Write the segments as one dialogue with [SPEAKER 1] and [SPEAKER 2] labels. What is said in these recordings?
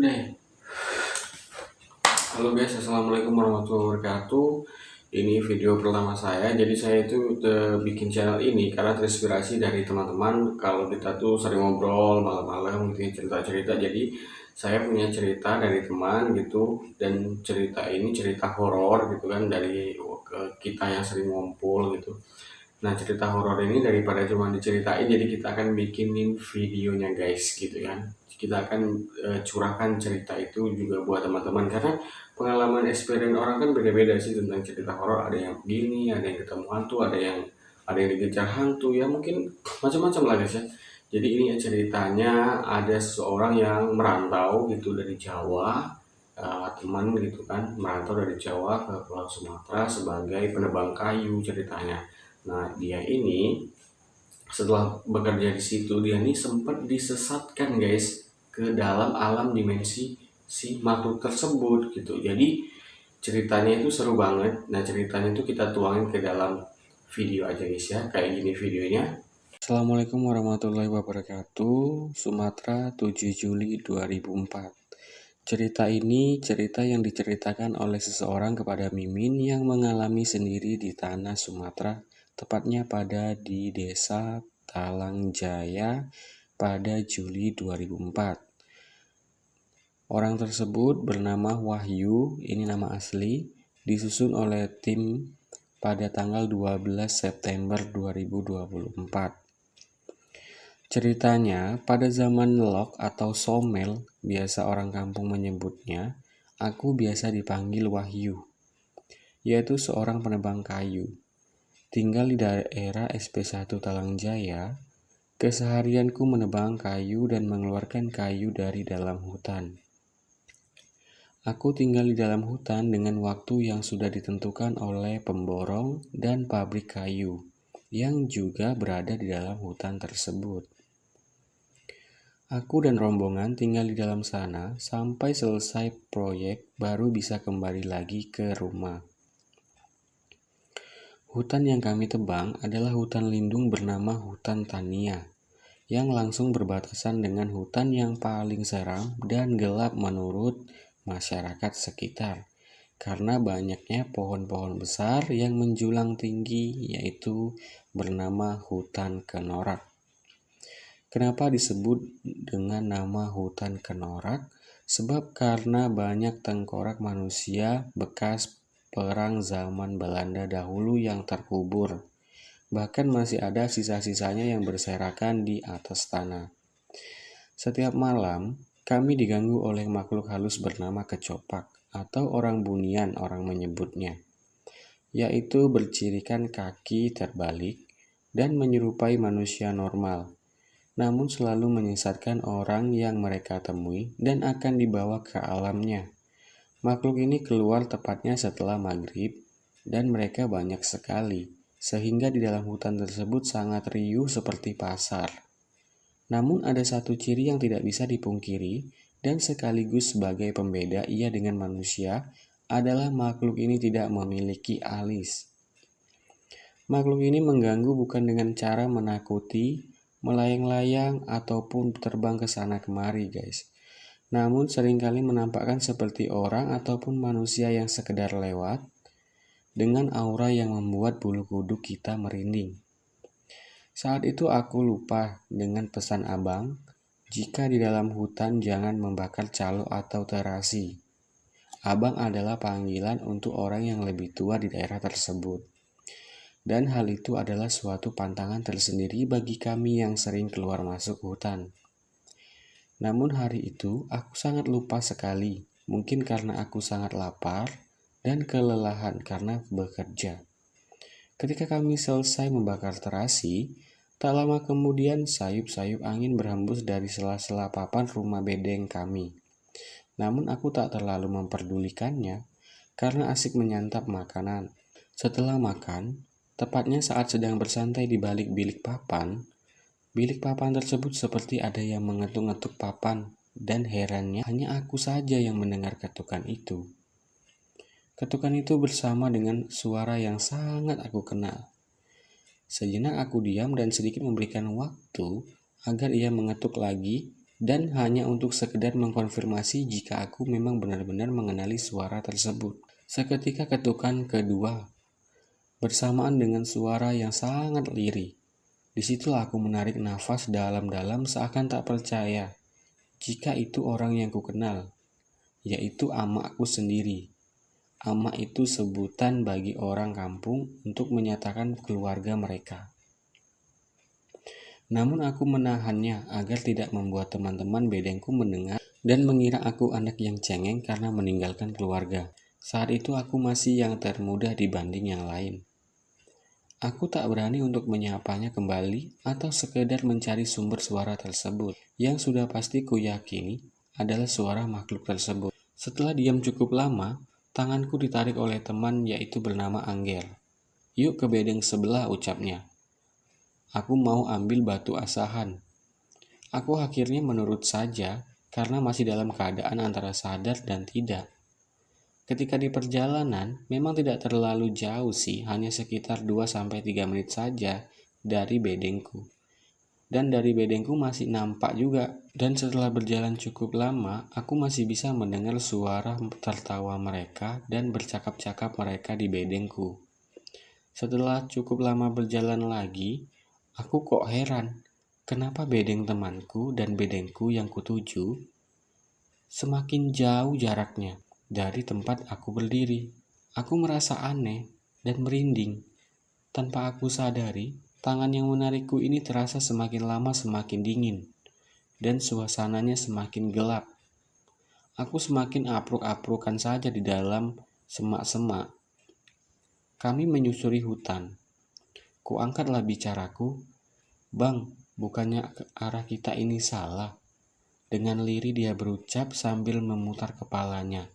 [SPEAKER 1] Udah ya? Halo guys, assalamualaikum warahmatullahi wabarakatuh. Ini video pertama saya. Jadi saya itu bikin channel ini karena terinspirasi dari teman-teman. Kalau kita tuh sering ngobrol malam-malam gitu ya, cerita-cerita. Jadi saya punya cerita dari teman gitu, dan cerita ini cerita horor gitu kan, dari kita yang sering ngumpul gitu. Nah, cerita horor ini daripada cuma diceritain, jadi kita akan bikinin videonya guys gitu kan. Kita akan curahkan cerita itu juga buat teman-teman, karena pengalaman experience orang kan beda-beda sih tentang cerita horor. Ada yang begini, ada yang ketemu hantu, ada yang dikejar hantu, ya mungkin macam-macam lah guys ya. Jadi ini ceritanya ada seseorang yang merantau gitu dari Jawa, teman gitu kan, merantau dari Jawa ke Pulau Sumatera sebagai penebang kayu ceritanya. Nah, dia ini setelah bekerja di situ, dia ini sempat disesatkan guys ke dalam alam dimensi si makhluk tersebut gitu. Jadi ceritanya itu seru banget. Nah, ceritanya itu kita tuangin ke dalam video aja guys ya. Kayak gini videonya. Assalamualaikum warahmatullahi wabarakatuh. Sumatera 7 Juli 2004. Cerita ini cerita yang diceritakan oleh seseorang kepada Mimin yang mengalami sendiri di tanah Sumatera, tepatnya di desa Talangjaya pada Juli 2004. Orang tersebut bernama Wahyu, ini nama asli, disusun oleh tim pada tanggal 12 September 2024. Ceritanya, pada zaman Lok atau Somel, biasa orang kampung menyebutnya, aku biasa dipanggil Wahyu, yaitu seorang penebang kayu. Tinggal di daerah SP1 Talangjaya, keseharianku menebang kayu dan mengeluarkan kayu dari dalam hutan. Aku tinggal di dalam hutan dengan waktu yang sudah ditentukan oleh pemborong dan pabrik kayu, yang juga berada di dalam hutan tersebut. Aku dan rombongan tinggal di dalam sana sampai selesai proyek baru bisa kembali lagi ke rumah. Hutan yang kami tebang adalah hutan lindung bernama Hutan Tania, yang langsung berbatasan dengan hutan yang paling seram dan gelap menurut masyarakat sekitar, karena banyaknya pohon-pohon besar yang menjulang tinggi, yaitu bernama Hutan Kenorak. Kenapa disebut dengan nama hutan kenorak? Sebab karena banyak tengkorak manusia bekas perang zaman Belanda dahulu yang terkubur. Bahkan masih ada sisa-sisanya yang berserakan di atas tanah. Setiap malam, kami diganggu oleh makhluk halus bernama kecopak, atau orang bunian orang menyebutnya, yaitu bercirikan kaki terbalik dan menyerupai manusia normal, namun selalu menyesatkan orang yang mereka temui dan akan dibawa ke alamnya. Makhluk ini keluar tepatnya setelah maghrib, dan mereka banyak sekali, sehingga di dalam hutan tersebut sangat riuh seperti pasar. Namun ada satu ciri yang tidak bisa dipungkiri, dan sekaligus sebagai pembeda ia dengan manusia, adalah makhluk ini tidak memiliki alis. Makhluk ini mengganggu bukan dengan cara menakuti, melayang-layang, ataupun terbang ke sana kemari guys. Namun seringkali menampakkan seperti orang ataupun manusia yang sekedar lewat, dengan aura yang membuat bulu kuduk kita merinding. Saat itu aku lupa dengan pesan abang, jika di dalam hutan jangan membakar calo atau terasi. Abang adalah panggilan untuk orang yang lebih tua di daerah tersebut. Dan hal itu adalah suatu pantangan tersendiri bagi kami yang sering keluar masuk hutan. Namun hari itu aku sangat lupa sekali, mungkin karena aku sangat lapar dan kelelahan karena bekerja. Ketika kami selesai membakar terasi, tak lama kemudian sayup-sayup angin berhembus dari sela-sela papan rumah bedeng kami. Namun aku tak terlalu memperdulikannya karena asik menyantap makanan. Setelah makan, tepatnya saat sedang bersantai di balik bilik papan tersebut seperti ada yang mengetuk-ngetuk papan, dan herannya hanya aku saja yang mendengar ketukan itu. Ketukan itu bersama dengan suara yang sangat aku kenal. Sejenak aku diam dan sedikit memberikan waktu agar ia mengetuk lagi, dan hanya untuk sekedar mengkonfirmasi jika aku memang benar-benar mengenali suara tersebut. Seketika ketukan kedua bersamaan dengan suara yang sangat lirih. Disitulah aku menarik nafas dalam-dalam seakan tak percaya jika itu orang yang kukenal, yaitu amakku sendiri. Amak itu sebutan bagi orang kampung untuk menyatakan keluarga mereka. Namun aku menahannya agar tidak membuat teman-teman bedengku mendengar dan mengira aku anak yang cengeng karena meninggalkan keluarga. Saat itu aku masih yang termuda dibanding yang lain. Aku tak berani untuk menyapanya kembali atau sekedar mencari sumber suara tersebut, yang sudah pasti kuyakini adalah suara makhluk tersebut. Setelah diam cukup lama, tanganku ditarik oleh teman yaitu bernama Angger. "Yuk ke bedeng sebelah," ucapnya. "Aku mau ambil batu asahan." Aku akhirnya menurut saja karena masih dalam keadaan antara sadar dan tidak. Ketika di perjalanan, memang tidak terlalu jauh sih, hanya sekitar 2-3 menit saja dari bedengku. Dan dari bedengku masih nampak juga. Dan setelah berjalan cukup lama, aku masih bisa mendengar suara tertawa mereka dan bercakap-cakap mereka di bedengku. Setelah cukup lama berjalan lagi, aku kok heran, kenapa bedeng temanku dan bedengku yang kutuju semakin jauh jaraknya dari tempat aku berdiri. Aku merasa aneh dan merinding. Tanpa aku sadari, tangan yang menarikku ini terasa semakin lama semakin dingin, dan suasananya semakin gelap. Aku semakin apruk-aprukan saja di dalam semak-semak. Kami menyusuri hutan. Kuangkatlah bicaraku, "Bang, bukannya arah kita ini salah?" Dengan lirih dia berucap sambil memutar kepalanya.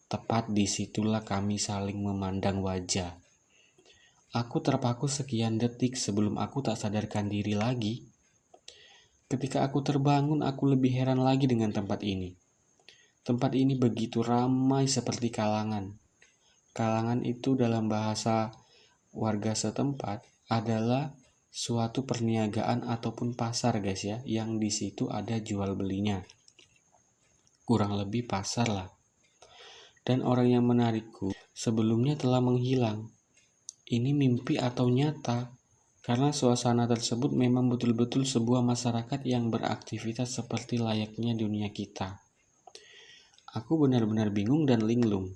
[SPEAKER 1] Tepat disitulah kami saling memandang wajah. Aku terpaku sekian detik sebelum aku tak sadarkan diri lagi. Ketika aku terbangun, aku lebih heran lagi dengan tempat ini. Tempat ini begitu ramai seperti kalangan. Kalangan itu dalam bahasa warga setempat adalah suatu perniagaan ataupun pasar guys ya, yang di situ ada jual belinya. Kurang lebih pasar lah. Dan orang yang menarikku sebelumnya telah menghilang. Ini mimpi atau nyata? Karena suasana tersebut memang betul-betul sebuah masyarakat yang beraktivitas seperti layaknya dunia kita. Aku benar-benar bingung dan linglung.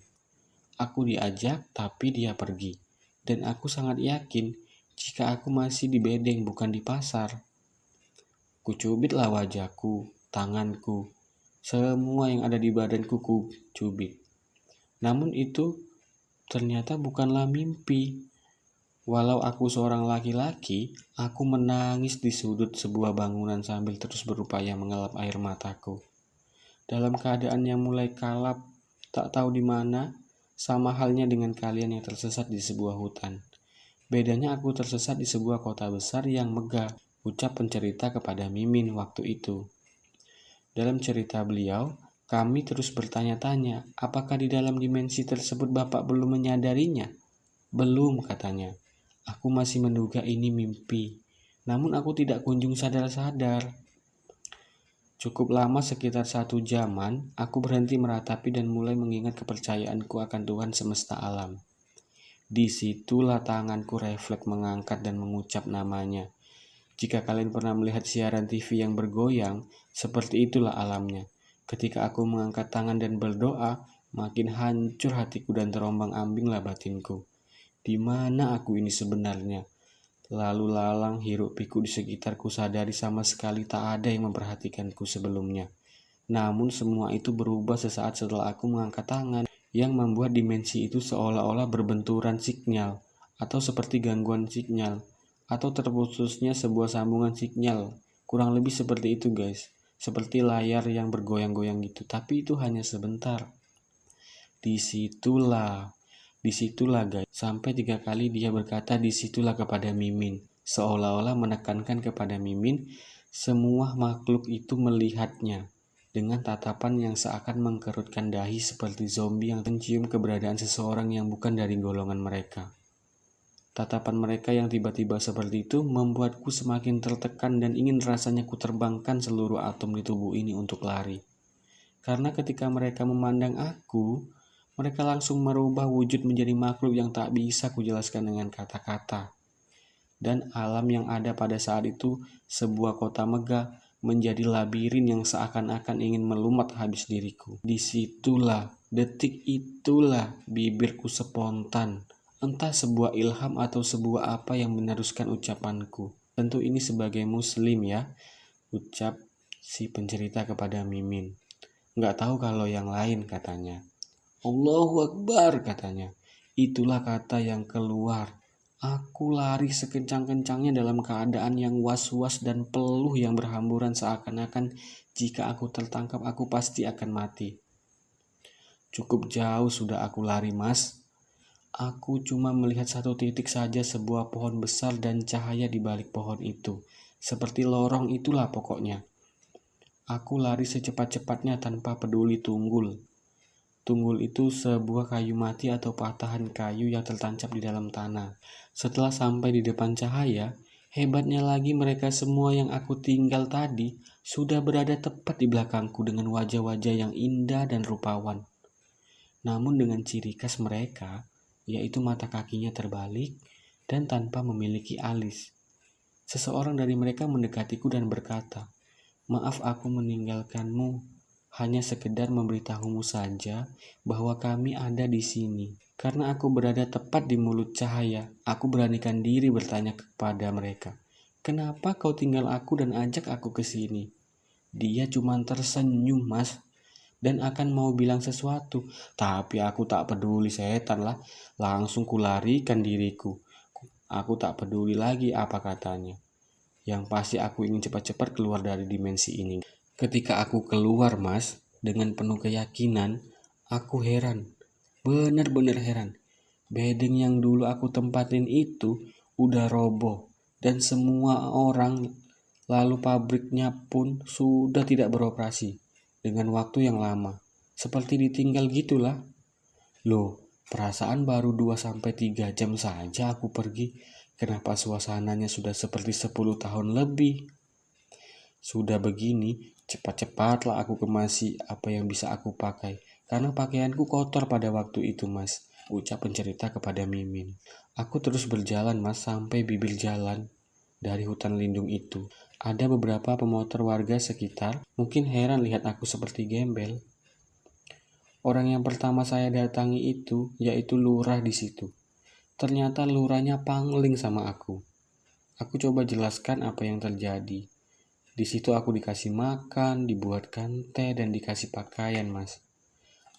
[SPEAKER 1] Aku diajak tapi dia pergi. Dan aku sangat yakin jika aku masih di bedeng bukan di pasar. Kucubitlah wajahku, tanganku, semua yang ada di badanku kucubit. Namun itu ternyata bukanlah mimpi. Walau aku seorang laki-laki, aku menangis di sudut sebuah bangunan sambil terus berupaya mengelap air mataku. Dalam keadaan yang mulai kalap, tak tahu di mana, sama halnya dengan kalian yang tersesat di sebuah hutan. Bedanya aku tersesat di sebuah kota besar yang megah, ucap pencerita kepada Mimin waktu itu. Dalam cerita beliau, kami terus bertanya-tanya, apakah di dalam dimensi tersebut Bapak belum menyadarinya? Belum, katanya. Aku masih menduga ini mimpi, namun aku tidak kunjung sadar-sadar. Cukup lama sekitar 1 jaman, aku berhenti meratapi dan mulai mengingat kepercayaanku akan Tuhan semesta alam. Disitulah tanganku refleks mengangkat dan mengucap namanya. Jika kalian pernah melihat siaran TV yang bergoyang, seperti itulah alamnya. Ketika aku mengangkat tangan dan berdoa, makin hancur hatiku dan terombang-ambinglah batinku. Di mana aku ini sebenarnya? Lalu lalang hiruk pikuk di sekitarku sadari sama sekali tak ada yang memperhatikanku sebelumnya. Namun semua itu berubah sesaat setelah aku mengangkat tangan, yang membuat dimensi itu seolah-olah berbenturan sinyal, atau seperti gangguan sinyal, atau terputusnya sebuah sambungan sinyal. Kurang lebih seperti itu guys, seperti layar yang bergoyang-goyang gitu, tapi itu hanya sebentar. Disitulah guys, sampai 3 kali dia berkata disitulah kepada Mimin, seolah-olah menekankan kepada Mimin semua makhluk itu melihatnya dengan tatapan yang seakan mengkerutkan dahi seperti zombie yang mencium keberadaan seseorang yang bukan dari golongan mereka. Tatapan mereka yang tiba-tiba seperti itu membuatku semakin tertekan dan ingin rasanya ku terbangkan seluruh atom di tubuh ini untuk lari. Karena ketika mereka memandang aku, mereka langsung merubah wujud menjadi makhluk yang tak bisa kujelaskan dengan kata-kata. Dan alam yang ada pada saat itu, sebuah kota megah, menjadi labirin yang seakan-akan ingin melumat habis diriku. Disitulah, detik itulah bibirku spontan. Entah sebuah ilham atau sebuah apa yang meneruskan ucapanku. Tentu ini sebagai muslim ya, ucap si pencerita kepada Mimin. Nggak tahu kalau yang lain, katanya. Allahu Akbar, katanya. Itulah kata yang keluar. Aku lari sekencang-kencangnya dalam keadaan yang was-was dan peluh yang berhamburan seakan-akan jika aku tertangkap aku pasti akan mati. Cukup jauh sudah aku lari, Mas. Aku cuma melihat satu titik saja, sebuah pohon besar dan cahaya di balik pohon itu. Seperti lorong itulah pokoknya. Aku lari secepat-cepatnya tanpa peduli tunggul. Tunggul itu sebuah kayu mati atau patahan kayu yang tertancap di dalam tanah. Setelah sampai di depan cahaya, hebatnya lagi mereka semua yang aku tinggal tadi sudah berada tepat di belakangku dengan wajah-wajah yang indah dan rupawan. Namun dengan ciri khas mereka, yaitu mata kakinya terbalik dan tanpa memiliki alis. Seseorang dari mereka mendekatiku dan berkata, "Maaf aku meninggalkanmu, hanya sekedar memberitahumu saja bahwa kami ada di sini." Karena aku berada tepat di mulut cahaya, aku beranikan diri bertanya kepada mereka, "Kenapa kau tinggal aku dan ajak aku ke sini?" Dia cuma tersenyum, Mas, dan akan mau bilang sesuatu, tapi aku tak peduli, setan lah. Langsung kularikan diriku. Aku tak peduli lagi apa katanya. Yang pasti aku ingin cepat-cepat keluar dari dimensi ini. Ketika aku keluar, Mas, dengan penuh keyakinan, aku heran. Benar-benar heran. Bedeng yang dulu aku tempatin itu udah roboh. Dan semua orang, lalu pabriknya pun sudah tidak beroperasi. Dengan waktu yang lama. Seperti ditinggal gitulah. Loh, perasaan baru 2-3 jam saja aku pergi. Kenapa suasananya sudah seperti 10 tahun lebih? Sudah begini, cepat-cepatlah aku kemasi apa yang bisa aku pakai. Karena pakaianku kotor pada waktu itu, Mas, ucap pencerita kepada Mimin. Aku terus berjalan, Mas, sampai bibir jalan dari hutan lindung itu. Ada beberapa pemotor warga sekitar, mungkin heran lihat aku seperti gembel. Orang yang pertama saya datangi itu, yaitu lurah di situ. Ternyata lurahnya pangling sama aku. Aku coba jelaskan apa yang terjadi. Di situ aku dikasih makan, dibuatkan teh, dan dikasih pakaian, Mas.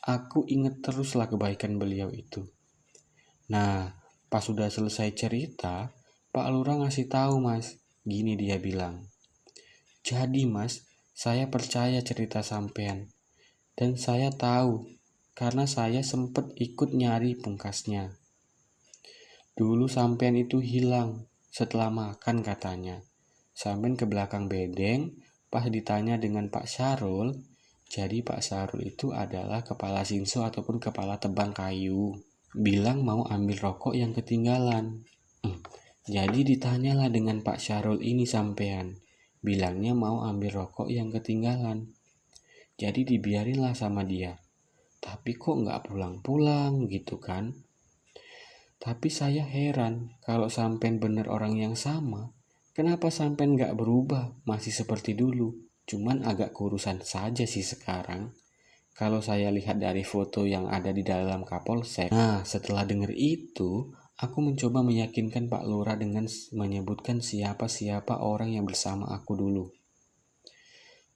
[SPEAKER 1] Aku ingat teruslah kebaikan beliau itu. Nah, pas sudah selesai cerita, Pak Lurah ngasih tahu, Mas. Gini dia bilang. Jadi, Mas, saya percaya cerita sampean. Dan saya tahu, karena saya sempat ikut nyari pungkasnya. Dulu sampean itu hilang setelah makan katanya. Sampean ke belakang bedeng, pas ditanya dengan Pak Syarul. Jadi Pak Syarul itu adalah kepala sinso ataupun kepala tebang kayu. Bilang mau ambil rokok yang ketinggalan. Jadi ditanyalah dengan Pak Syarul ini sampean. Bilangnya mau ambil rokok yang ketinggalan. Jadi dibiarinlah sama dia. Tapi kok nggak pulang-pulang gitu kan? Tapi saya heran kalau sampean bener orang yang sama. Kenapa sampean nggak berubah? Masih seperti dulu. Cuman agak kurusan saja sih sekarang. Kalau saya lihat dari foto yang ada di dalam Kapolsek. Nah, setelah dengar itu, aku mencoba meyakinkan Pak Lurah dengan menyebutkan siapa-siapa orang yang bersama aku dulu.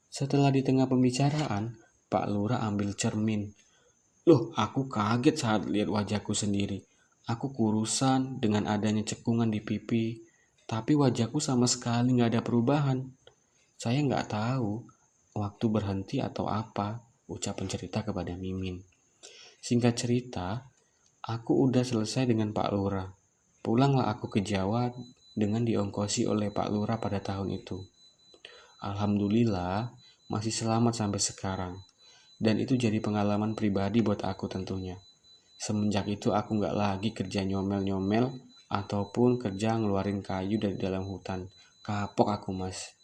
[SPEAKER 1] Setelah di tengah pembicaraan, Pak Lurah ambil cermin. Loh, aku kaget saat lihat wajahku sendiri. Aku kurusan dengan adanya cekungan di pipi, tapi wajahku sama sekali nggak ada perubahan. Saya nggak tahu waktu berhenti atau apa, ucap pencerita kepada Mimin. Singkat cerita, aku udah selesai dengan Pak Lurah. Pulanglah aku ke Jawa dengan diongkosi oleh Pak Lurah pada tahun itu. Alhamdulillah, masih selamat sampai sekarang. Dan itu jadi pengalaman pribadi buat aku tentunya. Semenjak itu aku nggak lagi kerja nyomel-nyomel ataupun kerja ngeluarin kayu dari dalam hutan. Kapok aku mas,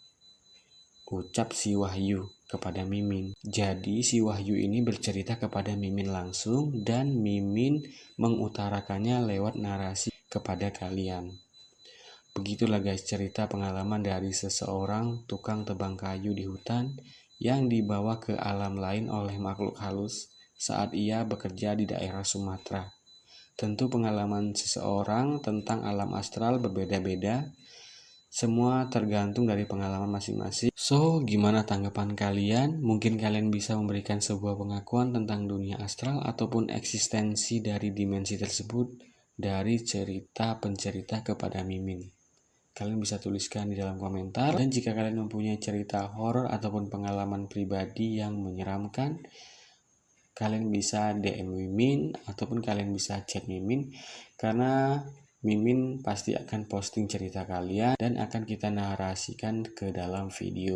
[SPEAKER 1] ucap si Wahyu kepada Mimin. Jadi si Wahyu ini bercerita kepada Mimin langsung dan Mimin mengutarakannya lewat narasi kepada kalian. Begitulah guys cerita pengalaman dari seseorang tukang tebang kayu di hutan yang dibawa ke alam lain oleh makhluk halus saat ia bekerja di daerah Sumatera. Tentu pengalaman seseorang tentang alam astral berbeda-beda. Semua tergantung dari pengalaman masing-masing. So, gimana tanggapan kalian? Mungkin kalian bisa memberikan sebuah pengakuan tentang dunia astral ataupun eksistensi dari dimensi tersebut dari cerita pencerita kepada Mimin. Kalian bisa tuliskan di dalam komentar. Dan jika kalian mempunyai cerita horor ataupun pengalaman pribadi yang menyeramkan, kalian bisa DM Mimin ataupun kalian bisa chat Mimin, karena Mimin pasti akan posting cerita kalian dan akan kita narasikan ke dalam video.